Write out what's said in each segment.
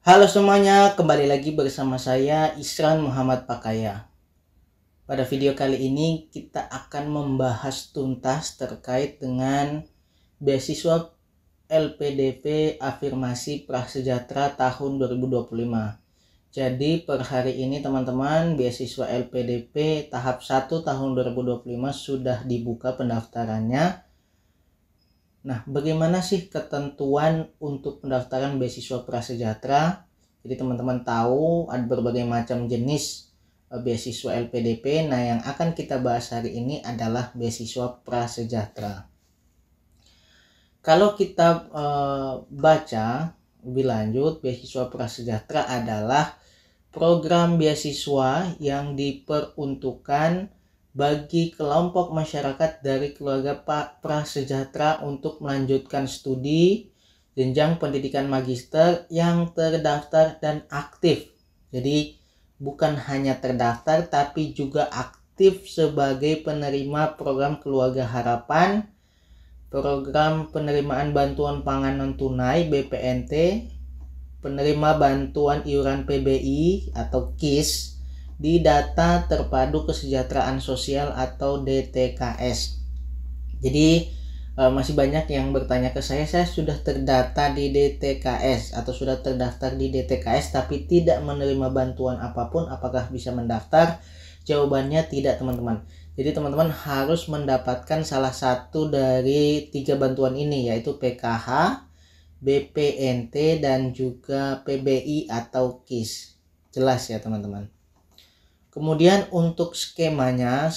Halo semuanya, kembali lagi bersama saya Isran Muhammad Pakaya. Pada video kali ini kita akan membahas tuntas terkait dengan beasiswa LPDP Afirmasi Prasejahtera tahun 2025. Jadi per hari ini teman-teman, beasiswa LPDP tahap 1 tahun 2025 sudah dibuka pendaftarannya. Nah, bagaimana sih ketentuan untuk pendaftaran beasiswa prasejahtera? Jadi teman-teman tahu ada berbagai macam jenis beasiswa LPDP. Nah, yang akan kita bahas hari ini adalah beasiswa prasejahtera. Kalau kita baca lebih lanjut, beasiswa prasejahtera adalah program beasiswa yang diperuntukkan bagi kelompok masyarakat dari keluarga prasejahtera untuk melanjutkan studi jenjang pendidikan magister yang terdaftar dan aktif. Jadi bukan hanya terdaftar tapi juga aktif sebagai penerima program Keluarga Harapan, program penerimaan bantuan pangan non tunai BPNT, penerima bantuan iuran PBI atau KIS di Data Terpadu Kesejahteraan Sosial atau DTKS. Jadi masih banyak yang bertanya ke saya sudah terdata di DTKS atau sudah terdaftar di DTKS tapi tidak menerima bantuan apapun, apakah bisa mendaftar? Jawabannya tidak, teman-teman. Jadi teman-teman harus mendapatkan salah satu dari 3 bantuan ini, yaitu PKH, BPNT, dan juga PBI atau KIS. Jelas ya teman-teman. Kemudian untuk skemanya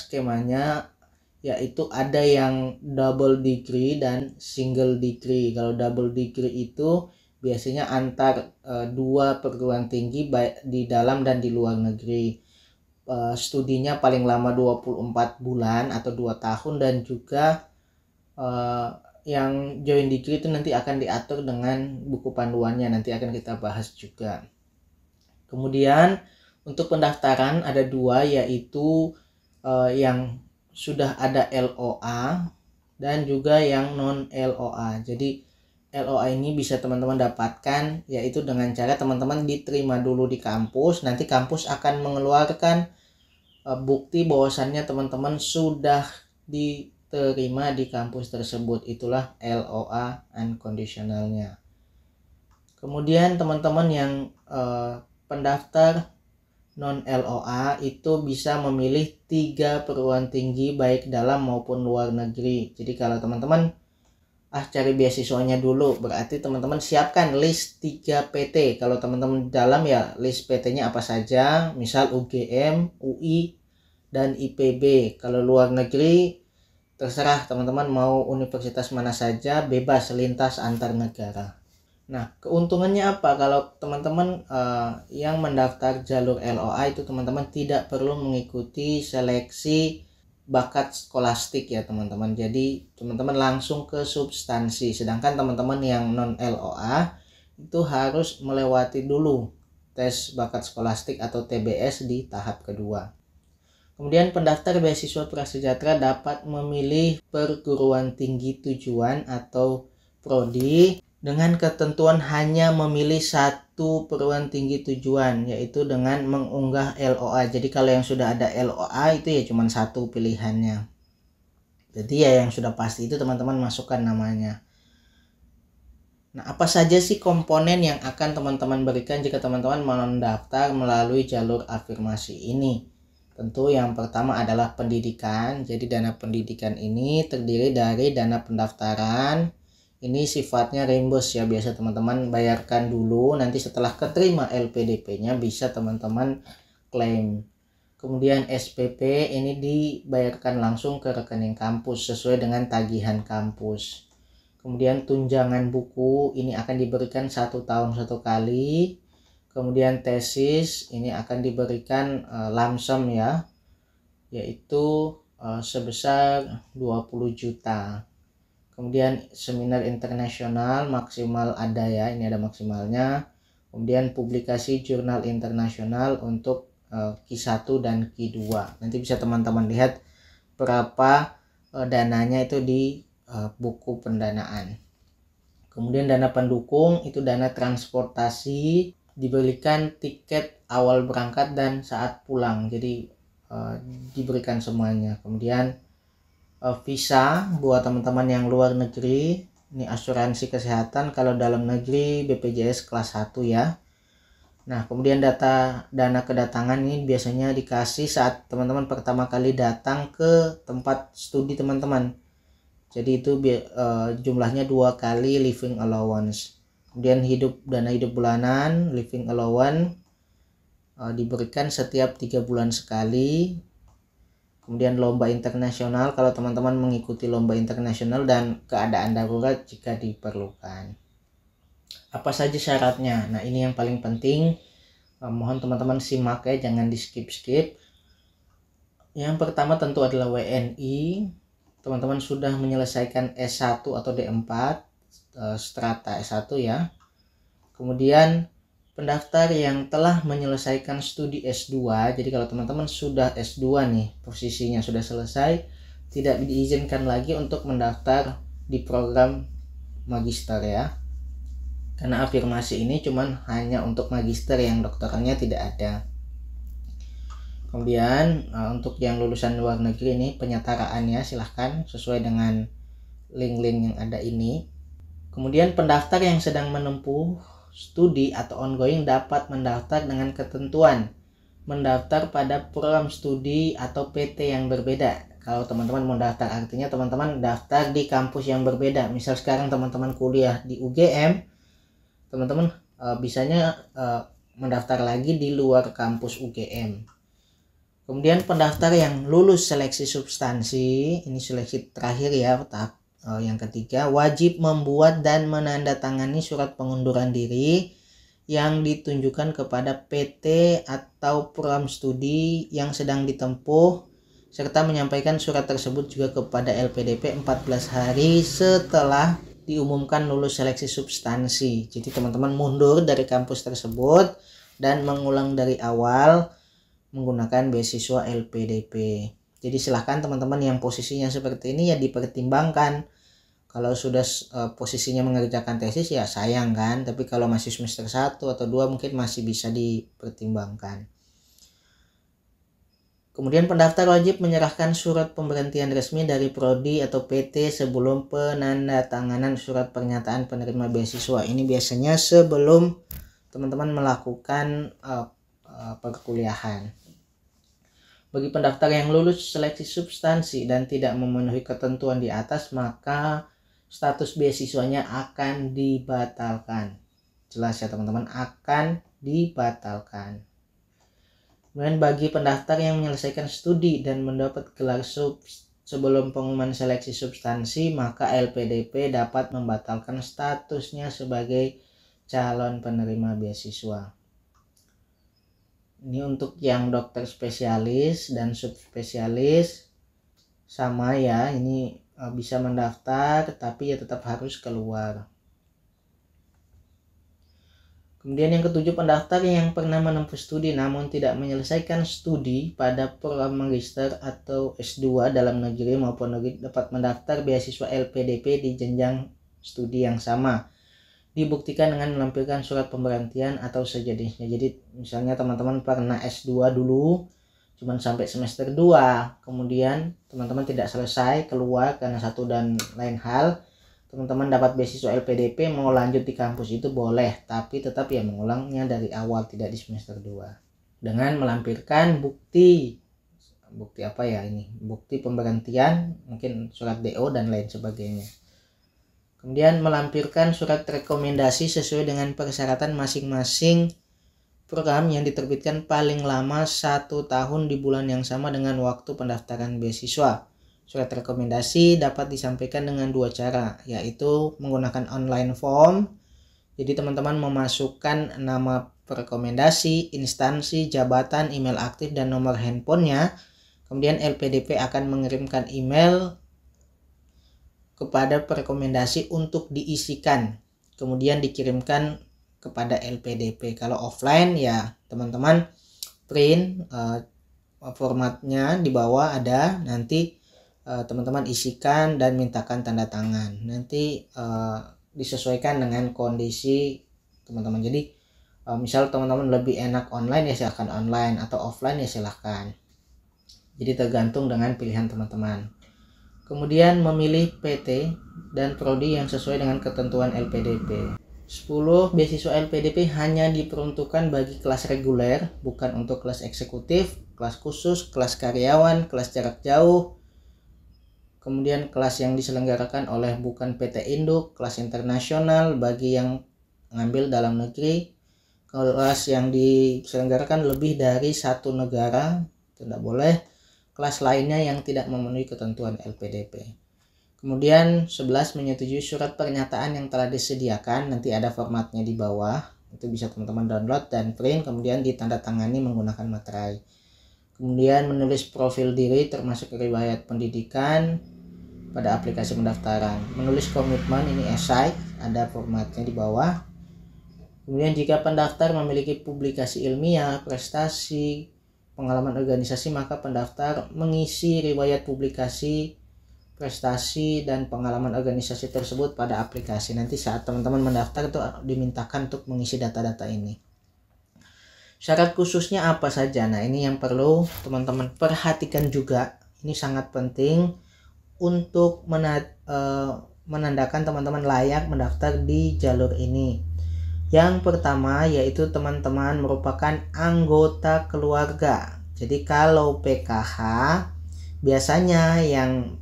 yaitu ada yang double degree dan single degree. Kalau double degree itu biasanya antar 2 perguruan tinggi baik di dalam dan di luar negeri. Studinya paling lama 24 bulan atau 2 tahun, dan juga yang joint degree itu nanti akan diatur dengan buku panduannya, nanti akan kita bahas juga. Kemudian untuk pendaftaran ada 2, yaitu yang sudah ada LOA dan juga yang non LOA. Jadi LOA ini bisa teman-teman dapatkan yaitu dengan cara teman-teman diterima dulu di kampus, nanti kampus akan mengeluarkan bukti bahwasannya teman-teman sudah diterima di kampus tersebut. Itulah LOA unconditionalnya. Kemudian teman-teman yang pendaftar non LOA itu bisa memilih 3 perguruan tinggi baik dalam maupun luar negeri. Jadi kalau teman-teman cari beasiswanya dulu, berarti teman-teman siapkan list 3 PT. Kalau teman-teman dalam ya list PT-nya apa saja, misal UGM, UI, dan IPB. Kalau luar negeri terserah teman-teman mau universitas mana saja, bebas lintas antar negara. Nah, keuntungannya apa? Kalau teman-teman yang mendaftar jalur LOA itu teman-teman tidak perlu mengikuti seleksi bakat skolastik ya teman-teman. Jadi teman-teman langsung ke substansi. Sedangkan teman-teman yang non LOA itu harus melewati dulu tes bakat skolastik atau TBS di tahap kedua. Kemudian pendaftar beasiswa prasejahtera dapat memilih perguruan tinggi tujuan atau prodi dengan ketentuan hanya memilih 1 perguruan tinggi tujuan, yaitu dengan mengunggah LOA. Jadi kalau yang sudah ada LOA itu ya cuma 1 pilihannya. Jadi ya yang sudah pasti itu teman-teman masukkan namanya. Nah, apa saja sih komponen yang akan teman-teman berikan jika teman-teman mendaftar melalui jalur afirmasi ini? Tentu yang pertama adalah pendidikan. Jadi dana pendidikan ini terdiri dari dana pendaftaran. Ini sifatnya reimburse ya, biasa teman-teman bayarkan dulu, nanti setelah keterima LPDP-nya bisa teman-teman klaim. Kemudian SPP ini dibayarkan langsung ke rekening kampus sesuai dengan tagihan kampus. Kemudian tunjangan buku ini akan diberikan 1 tahun 1 kali. Kemudian tesis ini akan diberikan lump sum ya, yaitu sebesar 20 juta. Kemudian seminar internasional maksimal ada ya, ini ada maksimalnya. Kemudian publikasi jurnal internasional untuk Q1 dan Q2. Nanti bisa teman-teman lihat berapa dananya itu di buku pendanaan. Kemudian dana pendukung itu dana transportasi diberikan tiket awal berangkat dan saat pulang, jadi diberikan semuanya. Kemudian visa buat teman-teman yang luar negeri, ini asuransi kesehatan kalau dalam negeri BPJS kelas 1 ya. Nah, kemudian dana kedatangan ini biasanya dikasih saat teman-teman pertama kali datang ke tempat studi teman-teman. Jadi itu jumlahnya 2 kali living allowance. Kemudian dana hidup bulanan, living allowance diberikan setiap 3 bulan sekali. Kemudian lomba internasional kalau teman-teman mengikuti lomba internasional dan keadaan darurat jika diperlukan. Apa saja syaratnya? Nah, ini yang paling penting. Mohon teman-teman simak ya, jangan di skip-skip. Yang pertama tentu adalah WNI. Teman-teman sudah menyelesaikan S1 atau D4, strata S1 ya. Kemudian pendaftar yang telah menyelesaikan studi S2, jadi kalau teman-teman sudah S2 nih, posisinya sudah selesai, tidak diizinkan lagi untuk mendaftar di program magister ya, karena afirmasi ini cuman hanya untuk magister, yang doktorannya tidak ada. Kemudian untuk yang lulusan luar negeri ini penyetaraannya silahkan sesuai dengan link-link yang ada ini. Kemudian pendaftar yang sedang menempuh studi atau ongoing dapat mendaftar dengan ketentuan mendaftar pada program studi atau PT yang berbeda. Kalau teman-teman mau daftar, artinya teman-teman daftar di kampus yang berbeda. Misal sekarang teman-teman kuliah di UGM, teman-teman bisanya mendaftar lagi di luar kampus UGM. Kemudian pendaftar yang lulus seleksi substansi, ini seleksi terakhir ya, tahap yang ketiga, wajib membuat dan menandatangani surat pengunduran diri yang ditunjukkan kepada PT atau program studi yang sedang ditempuh, serta menyampaikan surat tersebut juga kepada LPDP 14 hari setelah diumumkan lulus seleksi substansi. Jadi teman-teman mundur dari kampus tersebut dan mengulang dari awal menggunakan beasiswa LPDP. Jadi silahkan teman-teman yang posisinya seperti ini ya dipertimbangkan. Kalau sudah posisinya mengerjakan tesis ya sayang kan, tapi kalau masih semester 1 atau 2 mungkin masih bisa dipertimbangkan. Kemudian pendaftar wajib menyerahkan surat pemberhentian resmi dari prodi atau PT sebelum penandatanganan surat pernyataan penerima beasiswa. Ini biasanya sebelum teman-teman melakukan perkuliahan. Bagi pendaftar yang lulus seleksi substansi dan tidak memenuhi ketentuan di atas, maka status beasiswanya akan dibatalkan. Jelas ya teman-teman, akan dibatalkan. Kemudian bagi pendaftar yang menyelesaikan studi dan mendapat gelar sebelum pengumuman seleksi substansi, maka LPDP dapat membatalkan statusnya sebagai calon penerima beasiswa. Ini untuk yang dokter spesialis dan subspesialis sama ya, ini bisa mendaftar tapi ya tetap harus keluar. Kemudian yang ketujuh, pendaftar yang pernah menempuh studi namun tidak menyelesaikan studi pada program magister atau S2 dalam negeri maupun negeri dapat mendaftar beasiswa LPDP di jenjang studi yang sama, dibuktikan dengan melampirkan surat pemberhentian atau sejenisnya. Jadi misalnya teman-teman pernah S2 dulu cuman sampai semester 2, kemudian teman-teman tidak selesai, keluar karena satu dan lain hal, teman-teman dapat beasiswa LPDP, mau lanjut di kampus itu boleh, tapi tetap ya mengulangnya dari awal, tidak di semester 2 dengan melampirkan bukti apa ya ini, bukti pemberhentian, mungkin surat DO dan lain sebagainya. Kemudian melampirkan surat rekomendasi sesuai dengan persyaratan masing-masing program yang diterbitkan paling lama 1 tahun di bulan yang sama dengan waktu pendaftaran beasiswa. Surat rekomendasi dapat disampaikan dengan 2 cara, yaitu menggunakan online form. Jadi teman-teman memasukkan nama rekomendasi, instansi, jabatan, email aktif, dan nomor handphonenya. Kemudian LPDP akan mengirimkan email kepada rekomendasi untuk diisikan, kemudian dikirimkan kepada LPDP. Kalau offline ya teman-teman print formatnya di bawah ada, nanti teman-teman isikan dan mintakan tanda tangan, nanti disesuaikan dengan kondisi teman-teman. Jadi Misal teman-teman lebih enak online ya silahkan online, atau offline ya silahkan. Jadi tergantung dengan pilihan teman-teman. Kemudian memilih PT dan prodi yang sesuai dengan ketentuan LPDP. 10 beasiswa LPDP hanya diperuntukkan bagi kelas reguler, bukan untuk kelas eksekutif, kelas khusus, kelas karyawan, kelas jarak jauh. Kemudian kelas yang diselenggarakan oleh bukan PT induk, kelas internasional bagi yang ngambil dalam negeri, kelas yang diselenggarakan lebih dari satu negara, tidak boleh, kelas lainnya yang tidak memenuhi ketentuan LPDP. Kemudian 11 menyetujui surat pernyataan yang telah disediakan, nanti ada formatnya di bawah, itu bisa teman-teman download dan print, kemudian ditandatangani menggunakan materai. Kemudian menulis profil diri termasuk riwayat pendidikan pada aplikasi pendaftaran. Menulis komitmen, ini esai, ada formatnya di bawah. Kemudian jika pendaftar memiliki publikasi ilmiah, prestasi, pengalaman organisasi, maka pendaftar mengisi riwayat publikasi, prestasi, dan pengalaman organisasi tersebut pada aplikasi. Nanti saat teman-teman mendaftar itu dimintakan untuk mengisi data-data ini. Syarat khususnya apa saja? Nah, ini yang perlu teman-teman perhatikan juga. Ini sangat penting untuk menandakan teman-teman layak mendaftar di jalur ini. Yang pertama yaitu teman-teman merupakan anggota keluarga. Jadi kalau PKH biasanya yang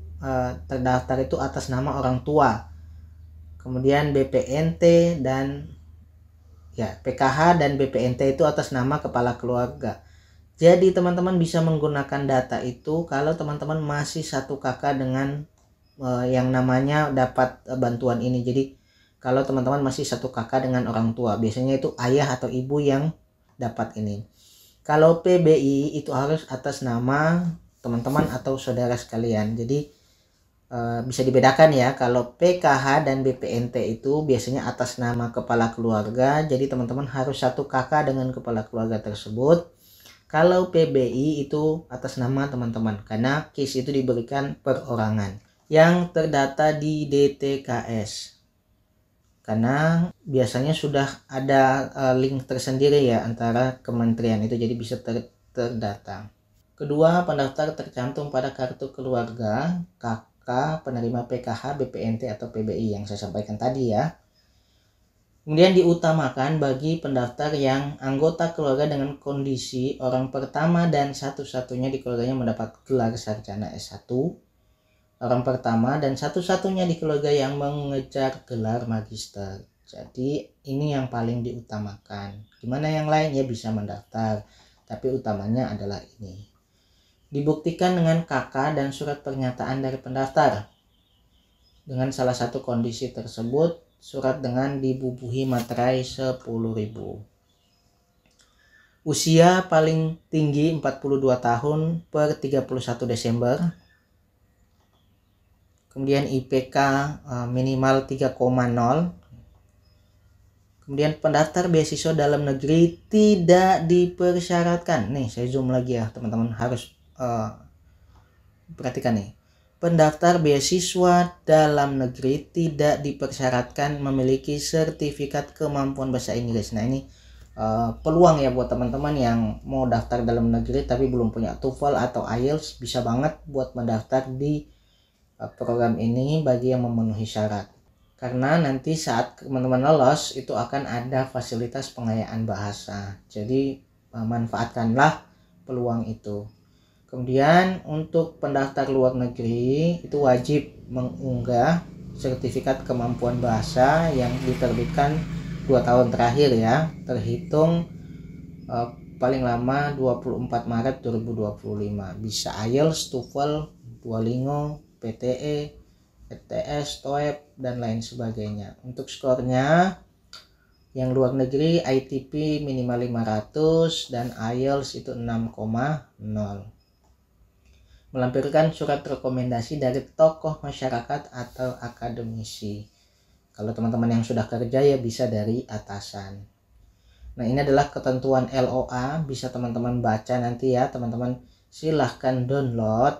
terdaftar itu atas nama orang tua. Kemudian BPNT dan PKH dan BPNT itu atas nama kepala keluarga. Jadi teman-teman bisa menggunakan data itu kalau teman-teman masih satu kakak dengan yang namanya dapat bantuan ini. Jadi kalau teman-teman masih satu kakak dengan orang tua, biasanya itu ayah atau ibu yang dapat ini. Kalau PBI itu harus atas nama teman-teman atau saudara sekalian. Jadi bisa dibedakan ya, kalau PKH dan BPNT itu biasanya atas nama kepala keluarga, jadi teman-teman harus satu kakak dengan kepala keluarga tersebut. Kalau PBI itu atas nama teman-teman, karena KIS itu diberikan perorangan yang terdata di DTKS, karena biasanya sudah ada link tersendiri ya antara kementerian itu, jadi bisa terdata. Kedua, pendaftar tercantum pada kartu keluarga penerima PKH, BPNT atau PBI yang saya sampaikan tadi ya. Kemudian diutamakan bagi pendaftar yang anggota keluarga dengan kondisi orang pertama dan satu-satunya di keluarganya mendapat gelar sarjana S1, orang pertama dan satu-satunya di keluarga yang mengejar gelar magister. Jadi ini yang paling diutamakan. Gimana yang lain ya bisa mendaftar, tapi utamanya adalah ini. Dibuktikan dengan KK dan surat pernyataan dari pendaftar. Dengan salah satu kondisi tersebut, surat dengan dibubuhi materai 10.000. Usia paling tinggi 42 tahun per 31 Desember. Kemudian IPK minimal 3,0. Kemudian pendaftar beasiswa dalam negeri tidak dipersyaratkan. Nih saya zoom lagi ya teman-teman, harus perhatikan nih, pendaftar beasiswa dalam negeri tidak dipersyaratkan memiliki sertifikat kemampuan bahasa Inggris. Nah ini peluang ya buat teman-teman yang mau daftar dalam negeri tapi belum punya TOEFL atau IELTS, bisa banget buat mendaftar di program ini bagi yang memenuhi syarat, karena nanti saat teman-teman lolos itu akan ada fasilitas pengayaan bahasa, jadi manfaatkanlah peluang itu. Kemudian untuk pendaftar luar negeri itu wajib mengunggah sertifikat kemampuan bahasa yang diterbitkan 2 tahun terakhir ya, terhitung paling lama 24 Maret 2025. Bisa IELTS, TOEFL, Duolingo, PTE, ETS, TOEFL dan lain sebagainya. Untuk skornya yang luar negeri ITP minimal 500 dan IELTS itu 6,0. Melampirkan surat rekomendasi dari tokoh masyarakat atau akademisi. Kalau teman-teman yang sudah kerja ya bisa dari atasan. Nah ini adalah ketentuan LOA, bisa teman-teman baca nanti ya teman-teman, silahkan download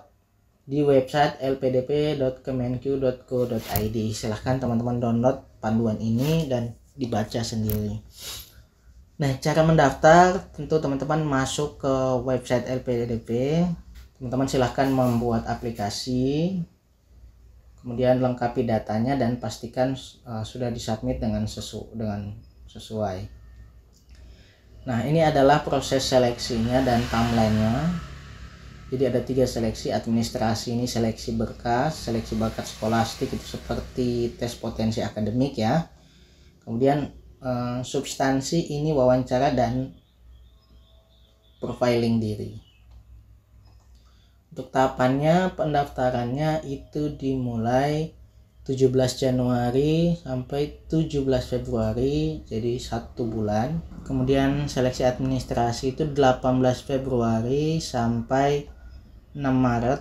di website lpdp.kemenq.go.id. silahkan teman-teman download panduan ini dan dibaca sendiri. Nah, cara mendaftar tentu teman-teman masuk ke website LPDP. Teman-teman silahkan membuat aplikasi, kemudian lengkapi datanya dan pastikan sudah disubmit dengan sesuai. Nah, ini adalah proses seleksinya dan timelinenya. Jadi ada 3 seleksi. Administrasi ini seleksi berkas, seleksi bakat skolastik itu seperti tes potensi akademik ya. Kemudian substansi ini wawancara dan profiling diri. Untuk tahapannya, pendaftarannya itu dimulai 17 Januari sampai 17 Februari, jadi 1 bulan. Kemudian seleksi administrasi itu 18 Februari sampai 6 Maret.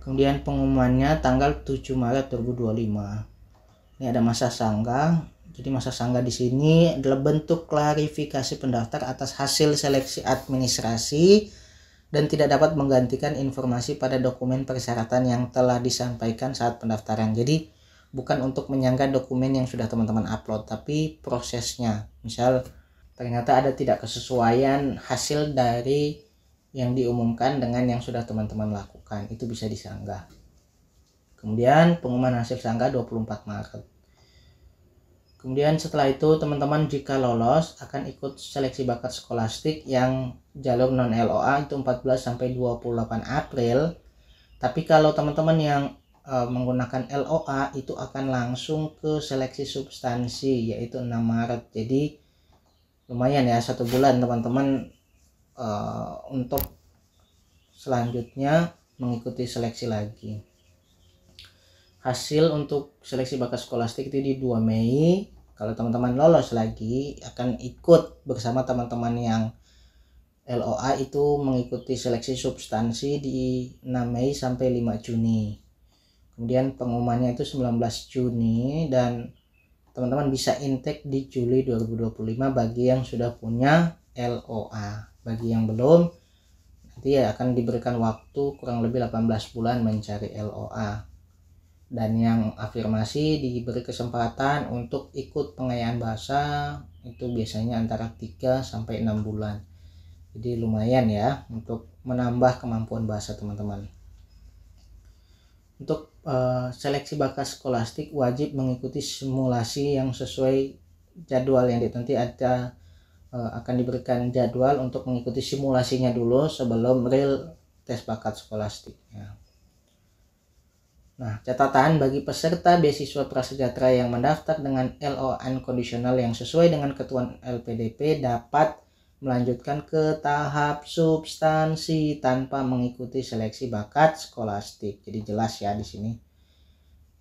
Kemudian pengumumannya tanggal 7 Maret 2025. Ini ada masa sanggah. Jadi masa sanggah di sini adalah bentuk klarifikasi pendaftar atas hasil seleksi administrasi dan tidak dapat menggantikan informasi pada dokumen persyaratan yang telah disampaikan saat pendaftaran. Jadi bukan untuk menyanggah dokumen yang sudah teman-teman upload, tapi prosesnya. Misal ternyata ada tidak kesesuaian hasil dari yang diumumkan dengan yang sudah teman-teman lakukan, itu bisa disanggah. Kemudian pengumuman hasil sanggah 24 Maret. Kemudian setelah itu teman-teman jika lolos akan ikut seleksi bakat skolastik yang jalur non LOA itu 14 sampai 28 April. Tapi kalau teman-teman yang menggunakan LOA itu akan langsung ke seleksi substansi yaitu 6 Maret. Jadi lumayan ya, 1 bulan teman-teman untuk selanjutnya mengikuti seleksi lagi. Hasil untuk seleksi bakat skolastik itu di 2 Mei. Kalau teman-teman lolos lagi akan ikut bersama teman-teman yang LOA itu mengikuti seleksi substansi di 6 Mei sampai 5 Juni. Kemudian pengumumannya itu 19 Juni dan teman-teman bisa intake di Juli 2025 bagi yang sudah punya LOA. Bagi yang belum, nanti ya akan diberikan waktu kurang lebih 18 bulan mencari LOA. Dan yang afirmasi diberi kesempatan untuk ikut pengayaan bahasa itu biasanya antara 3 sampai 6 bulan. Jadi lumayan ya untuk menambah kemampuan bahasa teman-teman. Untuk seleksi bakat skolastik wajib mengikuti simulasi yang sesuai jadwal yang nanti ada akan diberikan jadwal untuk mengikuti simulasinya dulu sebelum real tes bakat skolastiknya. Nah, catatan bagi peserta beasiswa prasejahtera yang mendaftar dengan LOA unconditional yang sesuai dengan ketentuan LPDP dapat melanjutkan ke tahap substansi tanpa mengikuti seleksi bakat skolastik. Jadi jelas ya di sini.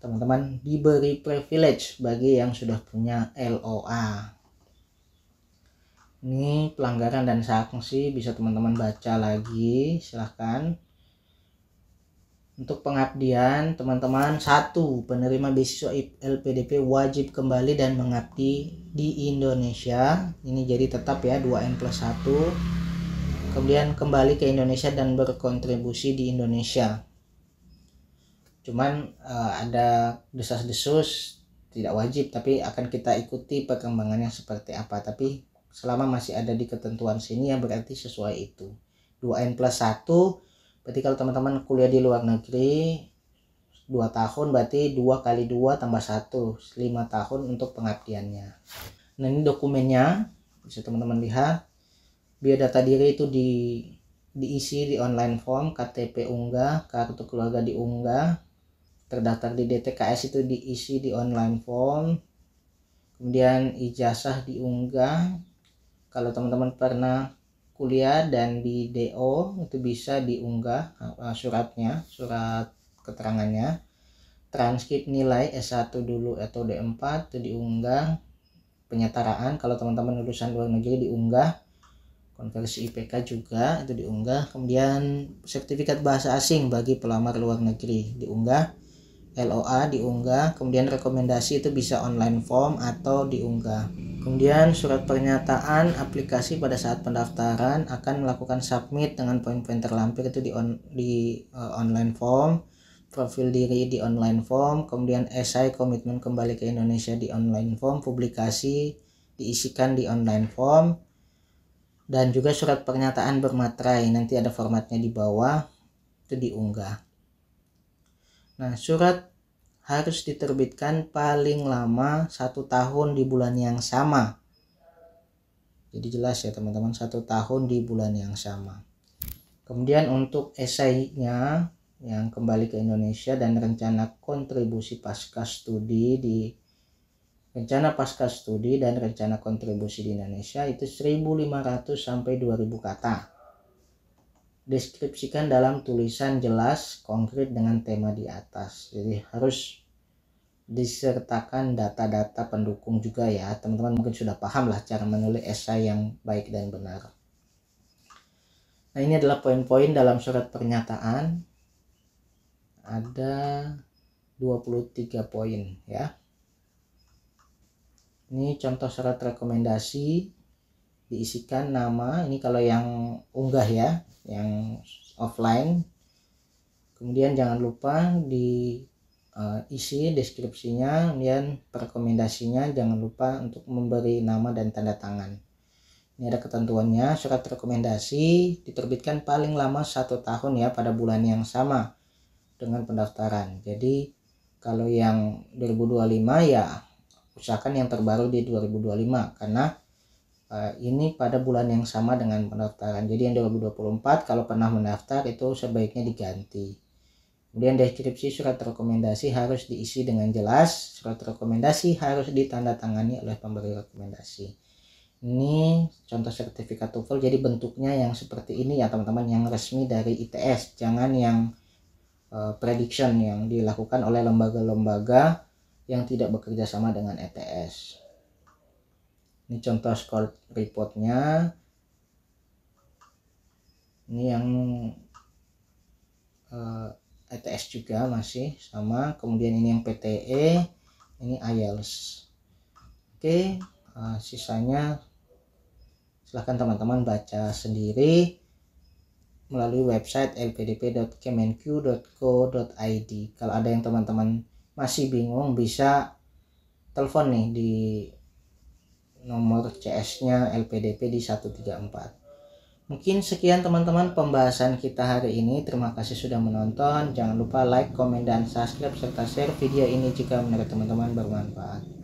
Teman-teman diberi privilege bagi yang sudah punya LOA. Ini pelanggaran dan sanksi bisa teman-teman baca lagi, silahkan. Untuk pengabdian teman-teman, 1. Penerima beasiswa LPDP wajib kembali dan mengabdi di Indonesia. Ini jadi tetap ya 2N+1. Kemudian kembali ke Indonesia dan berkontribusi di Indonesia. Cuman ada desas-desus tidak wajib, tapi akan kita ikuti perkembangannya seperti apa. Tapi selama masih ada di ketentuan sini ya berarti sesuai itu. 2N+1 berarti kalau teman-teman kuliah di luar negeri 2 tahun berarti 2 kali 2 tambah 1, 5 tahun untuk pengabdiannya. Nah ini dokumennya bisa teman-teman lihat. Biodata diri itu diisi di online form, KTP unggah, kartu keluarga diunggah, terdaftar di DTKS itu diisi di online form, kemudian ijazah diunggah. Kalau teman-teman pernah kuliah dan di DO itu bisa diunggah suratnya, surat keterangannya. Transkrip nilai S1 dulu atau D4 itu diunggah. Penyetaraan kalau teman-teman lulusan luar negeri diunggah. Konversi IPK juga itu diunggah. Kemudian sertifikat bahasa asing bagi pelamar luar negeri diunggah. LOA diunggah. Kemudian rekomendasi itu bisa online form atau diunggah. Kemudian surat pernyataan aplikasi pada saat pendaftaran akan melakukan submit dengan poin-poin terlampir itu di online form, profil diri di online form, kemudian esai komitmen kembali ke Indonesia di online form, publikasi diisikan di online form, dan juga surat pernyataan bermaterai, nanti ada formatnya di bawah, itu diunggah. Nah, surat harus diterbitkan paling lama 1 tahun di bulan yang sama. Jadi jelas ya teman-teman, 1 tahun di bulan yang sama. Kemudian untuk esainya yang kembali ke Indonesia dan rencana kontribusi pasca studi rencana pasca studi dan rencana kontribusi di Indonesia itu 1.500 sampai 2.000 kata. Deskripsikan dalam tulisan jelas, konkret dengan tema di atas. Jadi harus disertakan data-data pendukung juga ya. Teman-teman mungkin sudah paham lah cara menulis esai yang baik dan benar. Nah, ini adalah poin-poin dalam surat pernyataan. Ada 23 poin ya. Ini contoh surat rekomendasi, diisikan nama, ini kalau yang unggah ya, yang offline. Kemudian jangan lupa diisi deskripsinya, kemudian rekomendasinya jangan lupa untuk memberi nama dan tanda tangan. Ini ada ketentuannya, surat rekomendasi diterbitkan paling lama 1 tahun ya pada bulan yang sama dengan pendaftaran. Jadi kalau yang 2025 ya usahakan yang terbaru di 2025 karena ini pada bulan yang sama dengan pendaftaran. Jadi yang 2024 kalau pernah mendaftar itu sebaiknya diganti. Kemudian deskripsi surat rekomendasi harus diisi dengan jelas. Surat rekomendasi harus ditandatangani oleh pemberi rekomendasi. Ini contoh sertifikat TOEFL, jadi bentuknya yang seperti ini ya teman-teman, yang resmi dari ITS, jangan yang prediction yang dilakukan oleh lembaga-lembaga yang tidak bekerja sama dengan ETS. Ini contoh score reportnya. Ini yang ETS juga masih sama. Kemudian ini yang PTE, ini IELTS. Oke, sisanya silahkan teman-teman baca sendiri melalui website lpdp.kemenq.co.id. Kalau ada yang teman-teman masih bingung bisa telepon nih di nomor CS-nya LPDP di 134. Mungkin sekian teman-teman pembahasan kita hari ini. Terima kasih sudah menonton. Jangan lupa like, komen, dan subscribe serta share video ini jika menurut teman-teman bermanfaat.